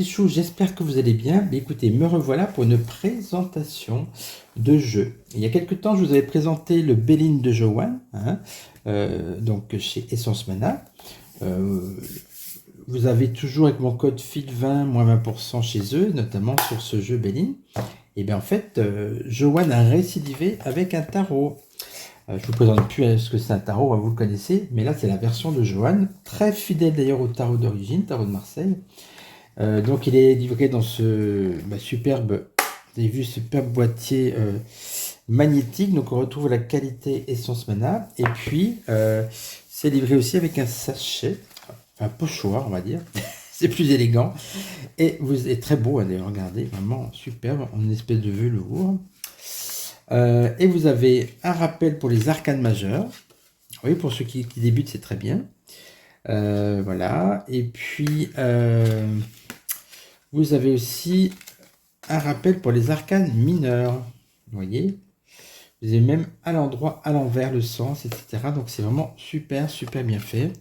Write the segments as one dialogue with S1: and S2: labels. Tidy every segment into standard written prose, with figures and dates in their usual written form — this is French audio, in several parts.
S1: petits choux, j'espère que vous allez bien. Mais écoutez, me revoilà pour une présentation de jeu. Il y a quelques temps, je vous avais présenté le Béline de Joanne, hein, donc chez Essence Mana. Euh, Vous avez toujours avec mon code FIL20, moins 20% chez eux, notamment sur ce jeu Béline. Et bien en fait, Joanne a récidivé avec un tarot. Je vous présente plus ce que c'est un tarot, vous le connaissez, mais là c'est la version de Joanne, très fidèle d'ailleurs au tarot d'origine, tarot de Marseille. Donc il est livré dans ce superbe, vous avez vu, superbe boîtier magnétique. Donc on retrouve la qualité Essence Mana. Et puis c'est livré aussi avec un sachet, un pochoir on va dire. C'est plus élégant. Et vous êtes très beau d'ailleurs, regardez, vraiment superbe, en une espèce de velours. Et vous avez un rappel pour les arcanes majeures. Oui, pour ceux qui débutent, c'est très bien. Voilà. Et puis, vous avez aussi un rappel pour les arcanes mineurs. Vous voyez, vous avez même à l'endroit, à l'envers, le sens, etc. Donc, c'est vraiment super, super bien fait.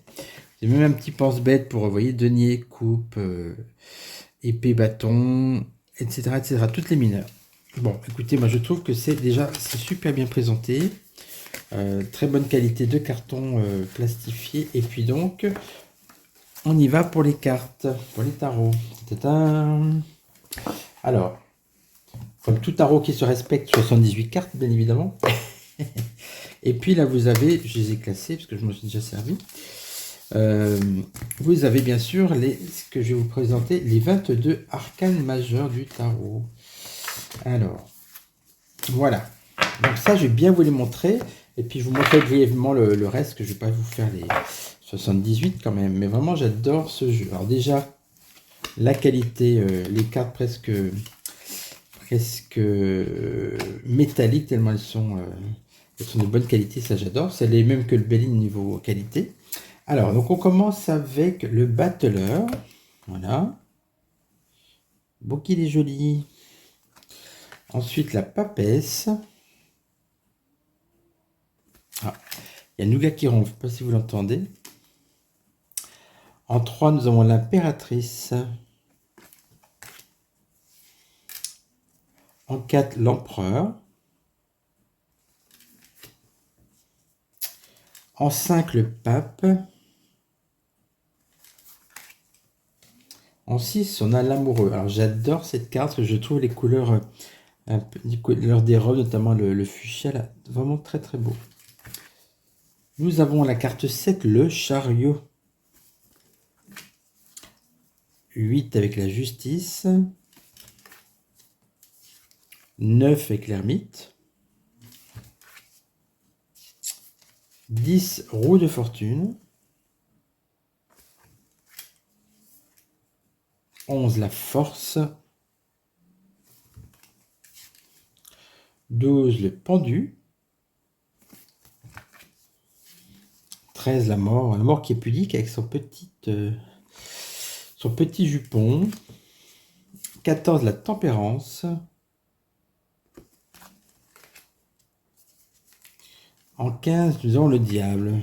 S1: Vous avez même un petit pense-bête pour, vous voyez, denier, coupe, épée, bâton, etc., etc. Toutes les mineurs. Bon, écoutez, moi je trouve que c'est super bien présenté. Très bonne qualité de carton plastifié. Et puis donc, on y va pour les cartes, pour les tarots. Tadam. Alors, comme tout tarot qui se respecte, 78 cartes, bien évidemment. Et puis là, vous avez, je les ai classées parce que je m'en suis déjà servi. Vous avez bien sûr ce que je vais vous présenter, les 22 arcanes majeures du tarot. Alors, voilà. Donc ça, je vais bien vous les montrer. Et puis, je vous montrerai brièvement le reste, que je ne vais pas vous faire les 78 quand même. Mais vraiment, j'adore ce jeu. Alors déjà, la qualité, les cartes presque métalliques, tellement elles sont de bonne qualité. Ça, j'adore. C'est les mêmes que le Béline niveau qualité. Alors, donc on commence avec le battleur. Voilà. Bon qu'il est joli. Ensuite, la papesse. Ah, il y a Nougat qui ronfle, je ne sais pas si vous l'entendez. En 3, nous avons l'impératrice. En 4, l'empereur. En 5, le pape. En 6, on a l'amoureux. Alors j'adore cette carte, parce que je trouve les couleurs, les couleurs des robes, notamment le fuchsia, là, vraiment très très beau. Nous avons la carte 7, le chariot. 8 avec la justice. 9 avec l'ermite. 10, roue de fortune. 11, la force. 12, le pendu. 13, la mort qui est pudique avec son petit jupon. 14, la tempérance. En 15, nous avons le diable.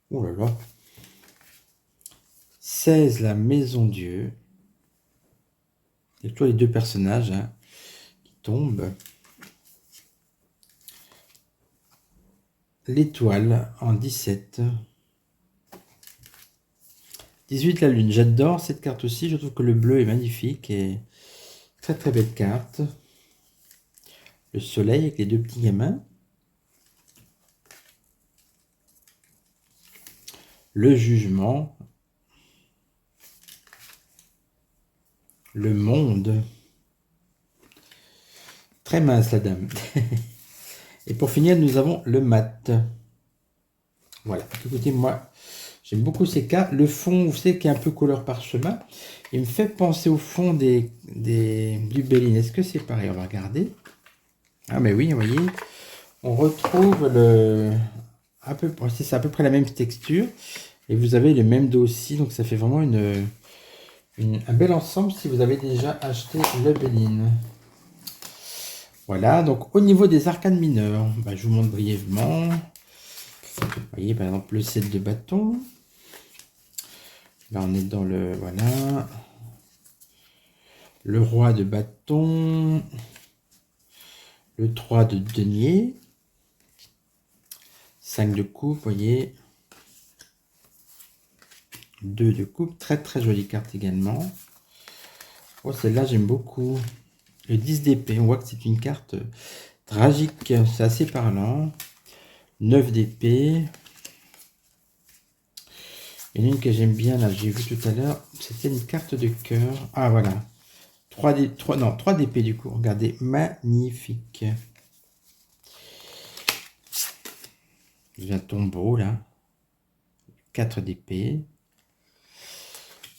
S1: Oh là là. 16, la maison Dieu. Et toi les deux personnages qui tombent. L'étoile en 17. 18, la lune. J'adore cette carte aussi. Je trouve que le bleu est magnifique et très très belle carte. Le soleil avec les deux petits gamins. Le jugement. Le monde. Très mince la dame. Et pour finir, nous avons le mat. Voilà. Écoutez, moi, j'aime beaucoup ces cartes. Le fond, vous savez, qui est un peu couleur parchemin, il me fait penser au fond du Béline. Est-ce que c'est pareil? On va regarder. Ah, mais oui, vous voyez, on retrouve c'est à peu près la même texture. Et vous avez le même dos aussi. Donc, ça fait vraiment un bel ensemble si vous avez déjà acheté le Béline. Voilà, donc au niveau des arcanes mineurs, je vous montre brièvement. Vous voyez, par exemple, le 7 de bâton. Là, on est dans le... Voilà. le roi de bâton, le 3 de denier, 5 de coupe, vous voyez, 2 de coupe, très très jolie carte également. Oh, celle-là j'aime beaucoup. Le 10 d'épée, on voit que c'est une carte tragique, c'est assez parlant. 9 d'épée. Il y en a une que j'aime bien, là, j'ai vu tout à l'heure, c'était une carte de cœur. Ah voilà, 3 d'épée du coup, regardez, magnifique. J'ai un tombeau là, 4 d'épée.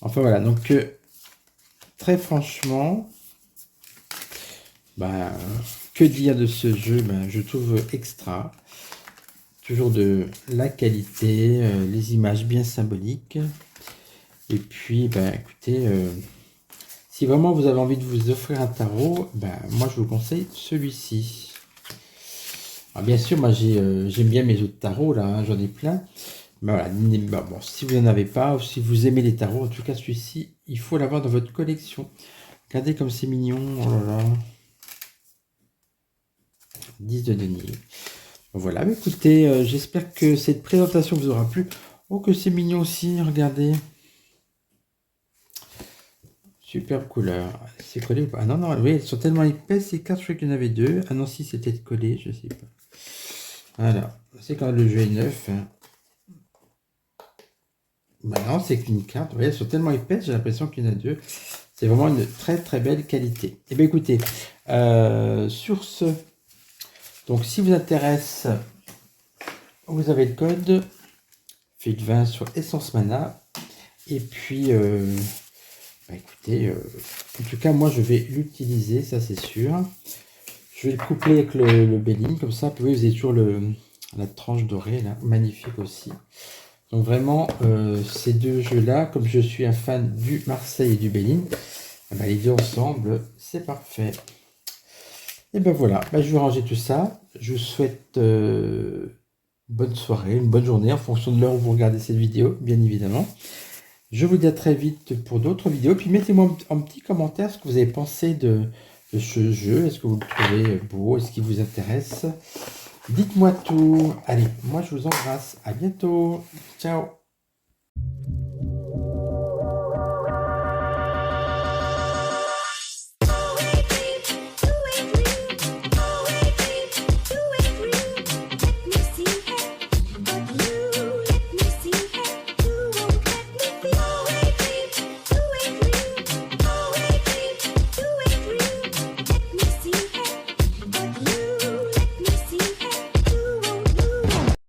S1: Enfin voilà, donc très franchement, bah, que dire de ce jeu, bah, je trouve extra. Toujours de la qualité, les images bien symboliques. Et puis, bah, écoutez, si vraiment vous avez envie de vous offrir un tarot, bah, moi je vous conseille celui-ci. Alors bien sûr, moi j'aime bien mes autres tarots, là, hein, j'en ai plein. Mais voilà, bon, si vous n'en avez pas, ou si vous aimez les tarots, en tout cas celui-ci, il faut l'avoir dans votre collection. Regardez comme c'est mignon, oh là là. 10 de denier. Voilà, mais écoutez, j'espère que cette présentation vous aura plu. Oh, que c'est mignon aussi, regardez. Superbe couleur. C'est collé ou pas? Ah non, non, oui, elles sont tellement épaisses, ces cartes, je crois qu'il y en avait 2. Ah non, si, c'était collé, je sais pas. Voilà, c'est quand le jeu est neuf. Hein. Bah non, c'est qu'une carte. Vous voyez, elles sont tellement épaisses, j'ai l'impression qu'il y en a 2. C'est vraiment une très très belle qualité. Eh bien écoutez, sur ce, donc si vous intéresse, vous avez le code FIT20 sur Essence Mana. Et puis, bah écoutez, en tout cas, moi je vais l'utiliser, ça c'est sûr. Je vais le coupler avec le Béline, comme ça, vous voyez, vous avez toujours la tranche dorée, là, magnifique aussi. Donc vraiment, ces deux jeux-là, comme je suis un fan du Marseille et du Béline, bah, les deux ensemble, c'est parfait. Et ben voilà, bah, je vais ranger tout ça. Je vous souhaite bonne soirée, une bonne journée, en fonction de l'heure où vous regardez cette vidéo, bien évidemment. Je vous dis à très vite pour d'autres vidéos. Puis mettez-moi en petit commentaire ce que vous avez pensé de ce jeu. Est-ce que vous le trouvez beau? Est-ce qu'il vous intéresse? Dites-moi tout. Allez, moi je vous embrasse. À bientôt. Ciao.